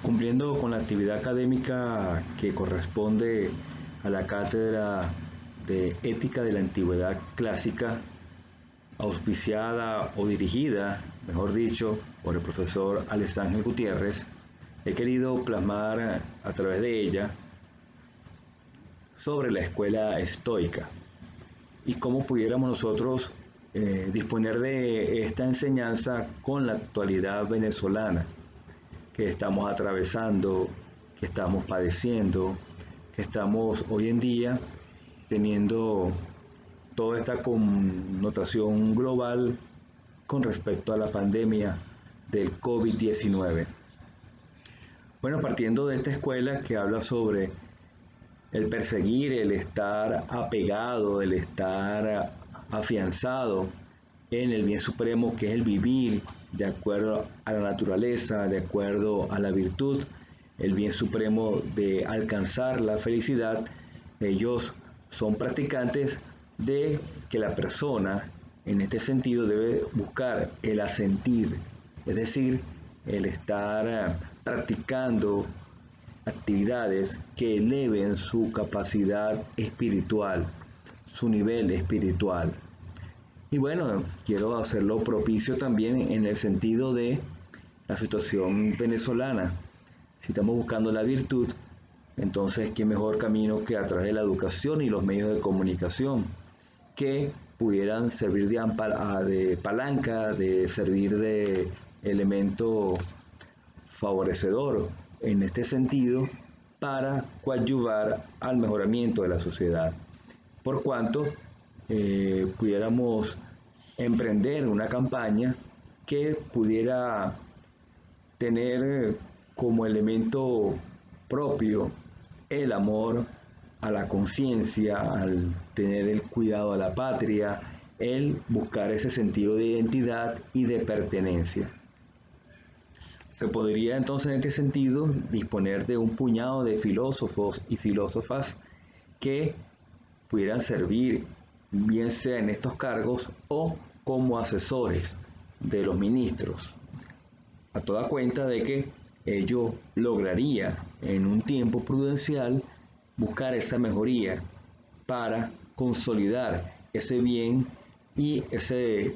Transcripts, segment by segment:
Cumpliendo con la actividad académica que corresponde a la Cátedra de Ética de la Antigüedad Clásica, auspiciada o dirigida, mejor dicho, por el profesor Alexángel Gutiérrez, he querido plasmar a través de ella sobre la escuela estoica y cómo pudiéramos nosotros disponer de esta enseñanza con la actualidad venezolana que estamos atravesando, que estamos padeciendo, que estamos hoy en día teniendo toda esta connotación global con respecto a la pandemia del COVID-19. Bueno, partiendo de esta escuela que habla sobre el perseguir, el estar apegado, el estar afianzado en el bien supremo que es el vivir de acuerdo a la naturaleza, de acuerdo a la virtud, el bien supremo de alcanzar la felicidad. Ellos son practicantes de que la persona en este sentido debe buscar el asentir, es decir, el estar practicando actividades que eleven su capacidad espiritual, su nivel espiritual. Y bueno, quiero hacerlo propicio también en el sentido de la situación venezolana. Si estamos buscando la virtud, entonces qué mejor camino que a través de la educación y los medios de comunicación, que pudieran servir de palanca, de servir de elemento favorecedor en este sentido para coadyuvar al mejoramiento de la sociedad. Por cuanto pudiéramos emprender una campaña que pudiera tener como elemento propio el amor a la conciencia, al tener el cuidado a la patria, el buscar ese sentido de identidad y de pertenencia. Se podría entonces en este sentido disponer de un puñado de filósofos y filósofas que pudieran servir bien sea en estos cargos o como asesores de los ministros, a toda cuenta de que ello lograría en un tiempo prudencial buscar esa mejoría para consolidar ese bien y ese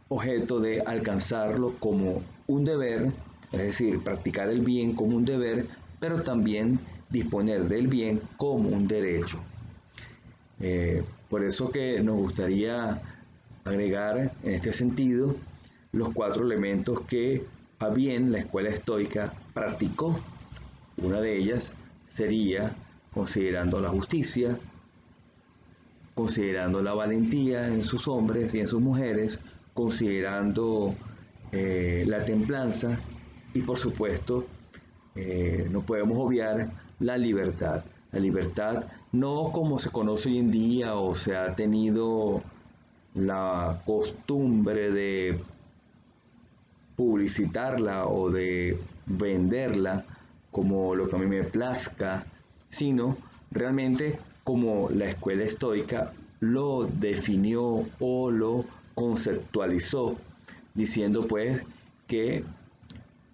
objeto de alcanzarlo como un deber, es decir, practicar el bien como un deber, pero también disponer del bien como un derecho. Por eso que nos gustaría agregar en este sentido los 4 elementos que a bien la escuela estoica practicó. Una de ellas sería considerando la justicia, considerando la valentía en sus hombres y en sus mujeres, considerando la templanza y por supuesto no podemos obviar la libertad. La libertad no como se conoce hoy en día o se ha tenido la costumbre de publicitarla o de venderla como lo que a mí me plazca, sino realmente como la escuela estoica lo definió o lo conceptualizó, diciendo pues que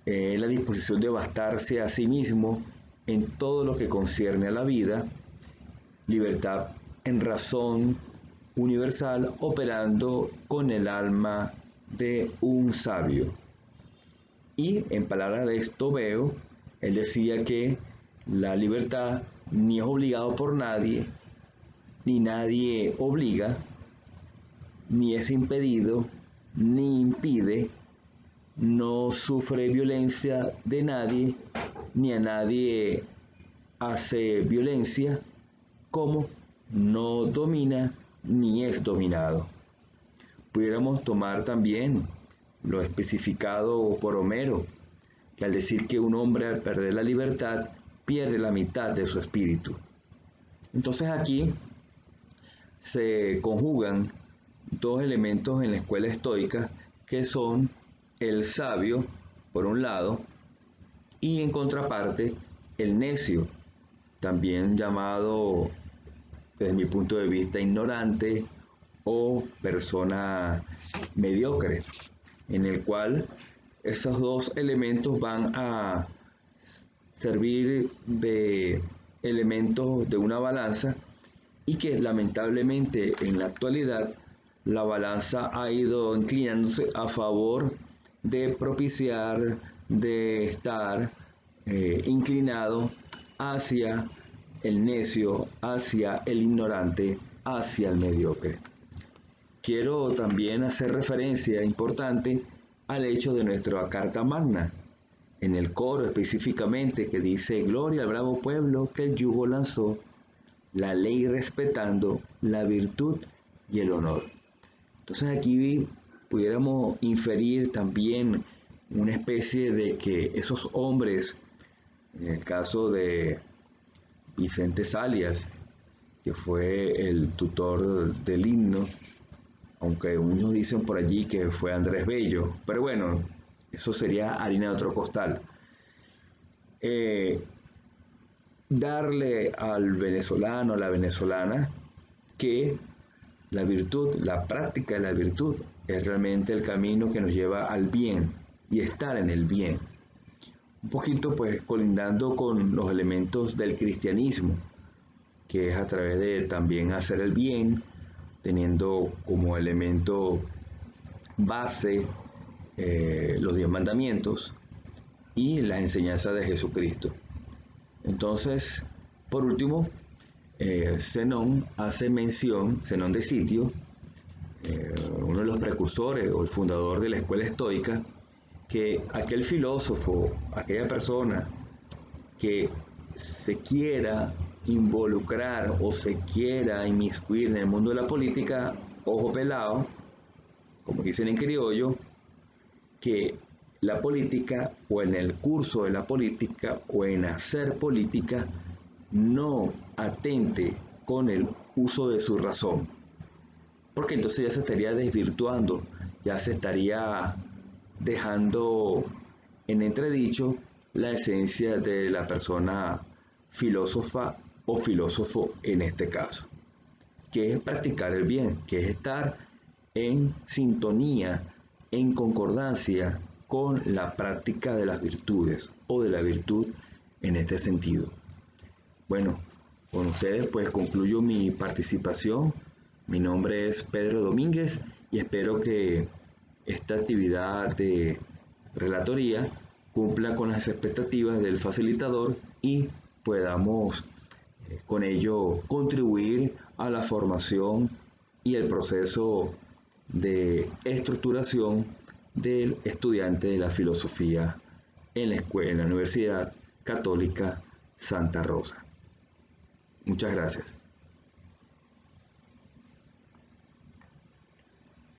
la disposición de bastarse a sí mismo en todo lo que concierne a la vida, libertad en razón universal operando con el alma de un sabio. Y en palabras de Estobeo, él decía que la libertad ni es obligado por nadie, ni nadie obliga, ni es impedido, ni impide, no sufre violencia de nadie, ni a nadie hace violencia, como no domina ni es dominado. Pudiéramos tomar también lo especificado por Homero, que al decir que un hombre al perder la libertad pierde la mitad de su espíritu. Entonces aquí se conjugan 2 elementos en la escuela estoica que son el sabio, por un lado, y en contraparte el necio, también llamado desde mi punto de vista ignorante o persona mediocre, en el cual Esos dos elementos van a servir de elementos de una balanza y que lamentablemente en la actualidad la balanza ha ido inclinándose a favor de propiciar, de estar inclinado hacia el necio, hacia el ignorante, hacia el mediocre. Quiero también hacer referencia importante al hecho de nuestra Carta Magna, en el coro específicamente que dice: Gloria al bravo pueblo que el yugo lanzó, la ley respetando, la virtud y el honor. Entonces aquí pudiéramos inferir también una especie de que esos hombres, en el caso de Vicente Salias, que fue el tutor del himno, aunque unos dicen por allí que fue Andrés Bello, pero bueno, eso sería harina de otro costal. Darle al venezolano, a la venezolana, que la virtud, la práctica de la virtud, es realmente el camino que nos lleva al bien y estar en el bien. Un poquito pues colindando con los elementos del cristianismo, que es a través de también hacer el bien, teniendo como elemento base los 10 mandamientos y las enseñanzas de Jesucristo. Entonces, por último, Zenón hace mención, Zenón de Sitio, uno de los precursores o el fundador de la escuela estoica, que aquel filósofo, aquella persona que se quiera involucrar o se quiera inmiscuir en el mundo de la política, ojo pelado, como dicen en criollo, que la política o en el curso de la política o en hacer política no atente con el uso de su razón, porque entonces ya se estaría desvirtuando, ya se estaría dejando en entredicho la esencia de la persona filósofa o filósofo en este caso, que es practicar el bien, que es estar en sintonía, en concordancia con la práctica de las virtudes o de la virtud en este sentido. Bueno, con ustedes pues concluyo mi participación. Mi nombre es Pedro Domínguez y espero que esta actividad de relatoría cumpla con las expectativas del facilitador y podamos con ello contribuir a la formación y el proceso de estructuración del estudiante de la filosofía en la escuela, en la Universidad Católica Santa Rosa. Muchas gracias.